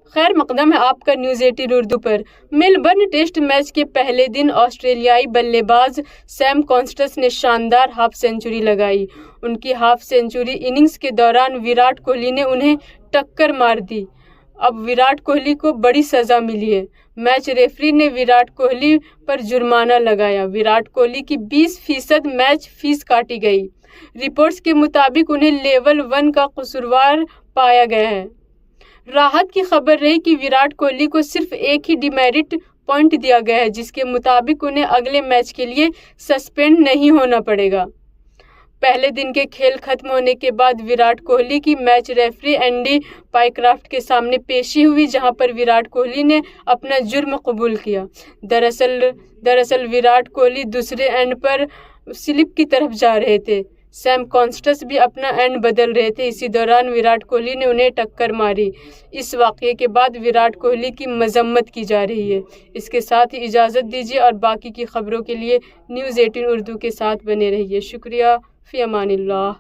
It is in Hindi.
खैर मकदम है आपका न्यूज़ 18 उर्दू पर। मेलबर्न टेस्ट मैच के पहले दिन ऑस्ट्रेलियाई बल्लेबाज सैम कॉन्स्टेंस ने शानदार हाफ सेंचुरी लगाई। उनकी हाफ सेंचुरी इनिंग्स के दौरान विराट कोहली ने उन्हें टक्कर मार दी। अब विराट कोहली को बड़ी सजा मिली है। मैच रेफरी ने विराट कोहली पर जुर्माना लगाया। विराट कोहली की 20% मैच फीस काटी गई। रिपोर्ट्स के मुताबिक उन्हें लेवल 1 का कसूरवार पाया गया है। राहत की खबर रही कि विराट कोहली को सिर्फ एक ही डिमेरिट पॉइंट दिया गया है, जिसके मुताबिक उन्हें अगले मैच के लिए सस्पेंड नहीं होना पड़ेगा। पहले दिन के खेल खत्म होने के बाद विराट कोहली की मैच रेफरी एंडी पाइक्राफ्ट के सामने पेशी हुई, जहां पर विराट कोहली ने अपना जुर्म कबूल किया। दरअसल विराट कोहली दूसरे एंड पर स्लिप की तरफ जा रहे थे। सैम कॉन्स्टेंस भी अपना एंड बदल रहे थे। इसी दौरान विराट कोहली ने उन्हें टक्कर मारी। इस वाक़ये के बाद विराट कोहली की मजम्मत की जा रही है। इसके साथ ही इजाज़त दीजिए और बाकी की खबरों के लिए न्यूज़ 18 उर्दू के साथ बने रहिए। शुक्रिया। फ़ी अमानिल्लाह।